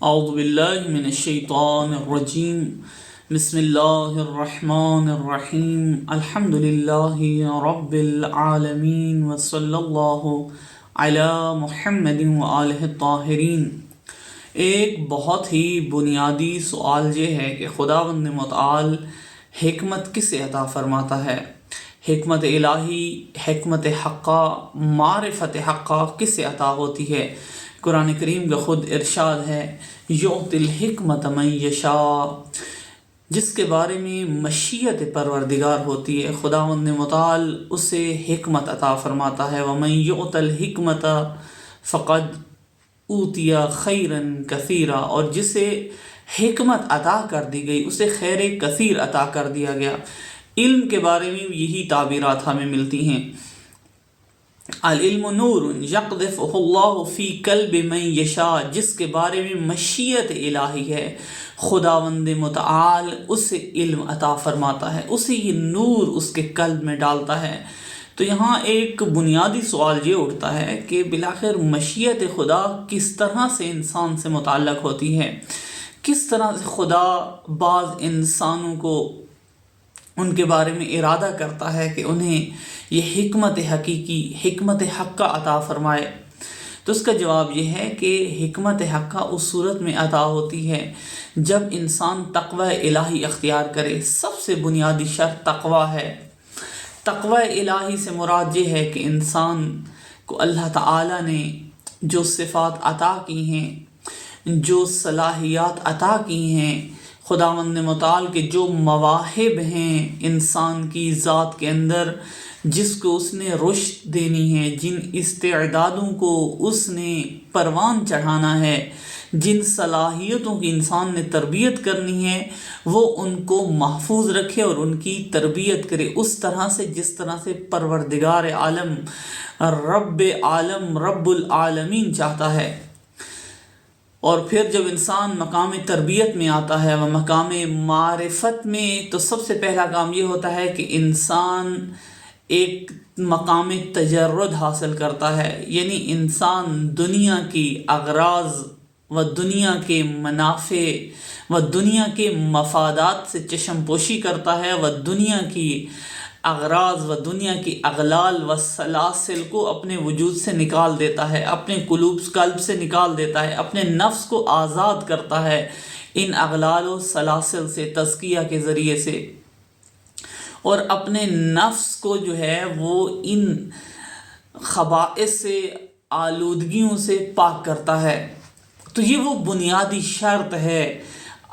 اعوذ باللہ من الشیطان الرجیم بسم اللہ الرحمن الرحیم الحمد للہ رب العالمین وصلی اللہ علی محمد وآلہ الطاہرین۔ ایک بہت ہی بنیادی سوال یہ ہے کہ خداوند متعال حکمت کسے عطا فرماتا ہے؟ حکمت الہی، حکمت حقہ، معرفت حقہ کسے عطا ہوتی ہے؟ قرآن کریم کا خود ارشاد ہے یؤتی الحکمت من یشاء، جس کے بارے میں مشیت پروردگار ہوتی ہے خداوند متعال اسے حکمت عطا فرماتا ہے۔ ومن یؤت الحکمت فقد اوتی خیرا کثیرا، اور جسے حکمت عطا کر دی گئی اسے خیر کثیر عطا کر دیا گیا۔ علم کے بارے میں یہی تعبیرات ہمیں ملتی ہیں۔ العلم نور یقذفہ اللہ فی قلب من یشاء، جس کے بارے میں مشیت الہی ہے خداوند متعال اسے علم عطا فرماتا ہے، اسے یہ نور اس کے قلب میں ڈالتا ہے۔ تو یہاں ایک بنیادی سوال یہ اٹھتا ہے کہ بالآخر مشیت خدا کس طرح سے انسان سے متعلق ہوتی ہے؟ کس طرح سے خدا بعض انسانوں کو ان کے بارے میں ارادہ کرتا ہے کہ انہیں یہ حکمت حقیقی، حکمت حقہ عطا فرمائے؟ تو اس کا جواب یہ ہے کہ حکمت حقہ اس صورت میں عطا ہوتی ہے جب انسان تقوی الہی اختیار کرے۔ سب سے بنیادی شرط تقوی ہے۔ تقوی الہی سے مراد یہ ہے کہ انسان کو اللہ تعالیٰ نے جو صفات عطا کی ہیں، جو صلاحیات عطا کی ہیں، خداوند متعال کے جو مواہب ہیں انسان کی ذات کے اندر، جس کو اس نے رشد دینی ہے، جن استعدادوں کو اس نے پروان چڑھانا ہے، جن صلاحیتوں کی انسان نے تربیت کرنی ہے، وہ ان کو محفوظ رکھے اور ان کی تربیت کرے اس طرح سے جس طرح سے پروردگار عالم، رب عالم، رب العالمین چاہتا ہے۔ اور پھر جب انسان مقام تربیت میں آتا ہے و مقام معرفت میں، تو سب سے پہلا کام یہ ہوتا ہے کہ انسان ایک مقام تجرد حاصل کرتا ہے، یعنی انسان دنیا کی اغراض و دنیا کے منافع و دنیا کے مفادات سے چشم پوشی کرتا ہے، و دنیا کی اغراض و دنیا کی اغلال و سلاسل کو اپنے وجود سے نکال دیتا ہے، اپنے قلب سے نکال دیتا ہے، اپنے نفس کو آزاد کرتا ہے ان اغلال و سلاسل سے، تزکیہ کے ذریعے سے، اور اپنے نفس کو جو ہے وہ ان خبائث سے، آلودگیوں سے پاک کرتا ہے۔ تو یہ وہ بنیادی شرط ہے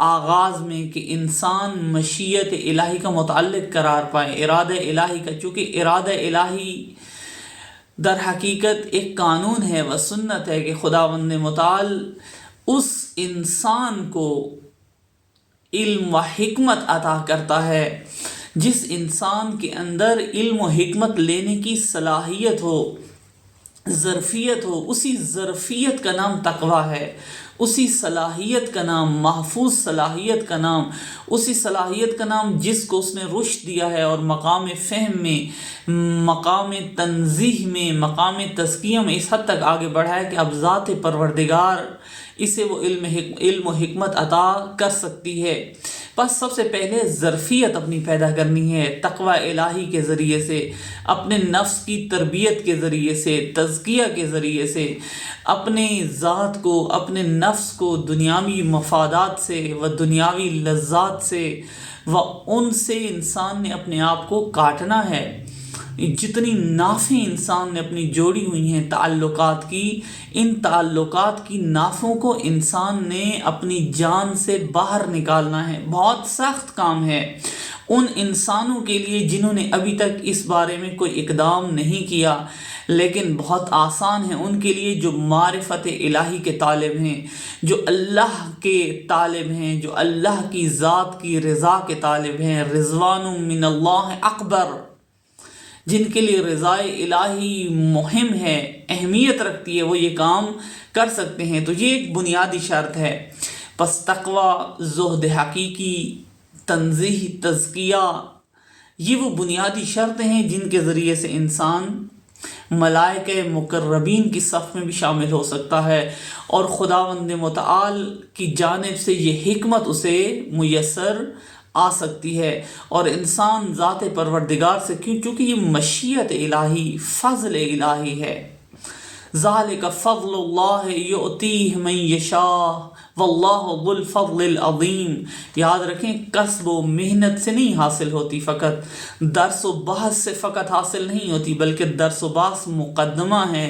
آغاز میں کہ انسان مشیت الہی کا متعلق قرار پائے، ارادہ الہی کا، چونکہ ارادہ الہی در حقیقت ایک قانون ہے و سنت ہے کہ خداوند متعال اس انسان کو علم و حکمت عطا کرتا ہے جس انسان کے اندر علم و حکمت لینے کی صلاحیت ہو، ظرفیت ہو۔ اسی ظرفیت کا نام تقوی ہے، اسی صلاحیت کا نام، محفوظ صلاحیت کا نام، اسی صلاحیت کا نام جس کو اس نے رشد دیا ہے اور مقام فہم میں، مقام تنزیہ میں، مقام تزکیہ میں اس حد تک آگے بڑھا ہے کہ اب ذات پروردگار اسے وہ علم و حکمت عطا کر سکتی ہے۔ بس سب سے پہلے ظرفیت اپنی پیدا کرنی ہے تقوی الہی کے ذریعے سے، اپنے نفس کی تربیت کے ذریعے سے، تزکیہ کے ذریعے سے، اپنے ذات کو، اپنے نفس کو دنیاوی مفادات سے و دنیاوی لذات سے و ان سے انسان نے اپنے آپ کو کاٹنا ہے۔ جتنی نافیں انسان نے اپنی جوڑی ہوئی ہیں تعلقات کی، ان تعلقات کی نافوں کو انسان نے اپنی جان سے باہر نکالنا ہے۔ بہت سخت کام ہے ان انسانوں کے لیے جنہوں نے ابھی تک اس بارے میں کوئی اقدام نہیں کیا، لیکن بہت آسان ہے ان کے لیے جو معرفت الہی کے طالب ہیں، جو اللہ کے طالب ہیں، جو اللہ کی ذات کی رضا کے طالب ہیں۔ رضوان من اللہ اکبر، جن کے لیے رضا الہی مہم ہے، اہمیت رکھتی ہے، وہ یہ کام کر سکتے ہیں۔ تو یہ ایک بنیادی شرط ہے۔ پس تقوی، زہد حقیقی، تنزیہ، تزکیہ، یہ وہ بنیادی شرط ہیں جن کے ذریعے سے انسان ملائکہ مقربین کی صف میں بھی شامل ہو سکتا ہے، اور خداوند متعال کی جانب سے یہ حکمت اسے میسر آ سکتی ہے، اور انسان ذات پروردگار سے چونکہ یہ مشیت الہی، فضل الہی ہے۔ ذالک فضل اللہ یؤتیہ من یشاء واللہ ذو الفضل العظیم۔ یاد رکھیں، کسب و محنت سے نہیں حاصل ہوتی، فقط درس و بحث سے فقط حاصل نہیں ہوتی، بلکہ درس و بحث مقدمہ ہے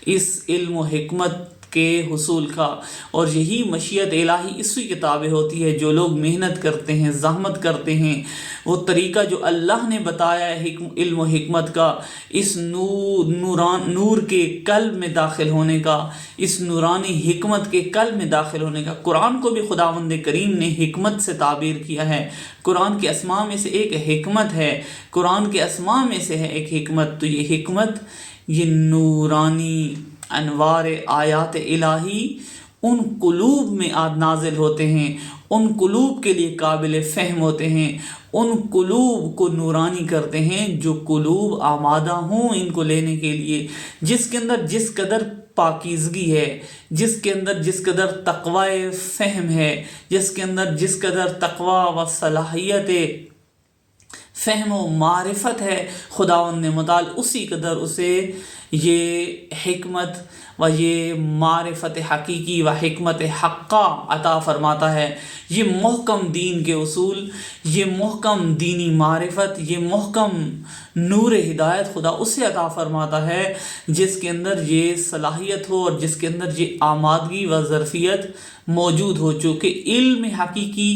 اس علم و حکمت کے حصول کا، اور یہی مشیت الہی اسی کی تابع ہوتی ہے۔ جو لوگ محنت کرتے ہیں، زحمت کرتے ہیں، وہ طریقہ جو اللہ نے بتایا ہے علم و حکمت کا، اس نور کے قلب میں داخل ہونے کا، اس نورانی حکمت کے قلب میں داخل ہونے کا۔ قرآن کو بھی خداوند کریم نے حکمت سے تعبیر کیا ہے۔ قرآن کے اسماء میں سے ایک حکمت ہے، قرآن کے اسماء میں سے ہے ایک حکمت، تو یہ حکمت، یہ نورانی انوار آیات الہی ان قلوب میں نازل ہوتے ہیں، ان قلوب کے لیے قابل فہم ہوتے ہیں، ان قلوب کو نورانی کرتے ہیں جو قلوب آمادہ ہوں ان کو لینے کے لیے، جس کے اندر جس قدر پاکیزگی ہے، جس کے اندر جس قدر تقوی فہم ہے، جس کے اندر جس قدر تقوی و صلاحیت فہم و معرفت ہے، خداوند متعال اسی قدر اسے یہ حکمت و یہ معرفت حقیقی و حکمت حقہ عطا فرماتا ہے۔ یہ محکم دین کے اصول، یہ محکم دینی معرفت، یہ محکم نور ہدایت خدا اسے عطا فرماتا ہے جس کے اندر یہ صلاحیت ہو، اور جس کے اندر یہ آمادگی و ظرفیت موجود ہو، چونکہ علم حقیقی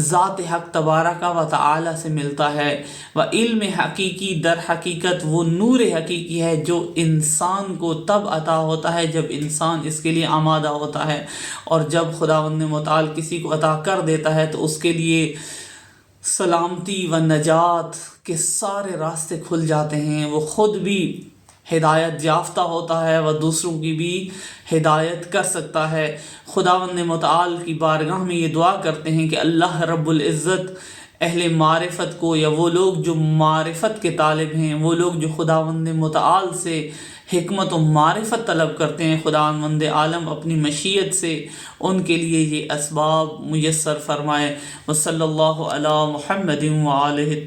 ذات حق تبارک و تعالی سے ملتا ہے، و علم حقیقی در حقیقت وہ نور حقیقی ہے جو انسان کو تب عطا ہوتا ہے جب انسان اس کے لیے آمادہ ہوتا ہے، اور جب خداوند متعال کسی کو عطا کر دیتا ہے تو اس کے لیے سلامتی و نجات کے سارے راستے کھل جاتے ہیں، وہ خود بھی ہدایت یافتہ ہوتا ہے و دوسروں کی بھی ہدایت کر سکتا ہے۔ خداوند متعال کی بارگاہ میں یہ دعا کرتے ہیں کہ اللہ رب العزت اہل معرفت کو، یا وہ لوگ جو معرفت کے طالب ہیں، وہ لوگ جو خداوند متعال سے حکمت و معرفت طلب کرتے ہیں، خداوند عالم اپنی مشیت سے ان کے لیے یہ اسباب میسر فرمائے۔ وصلی اللہ علی محمد وآلہ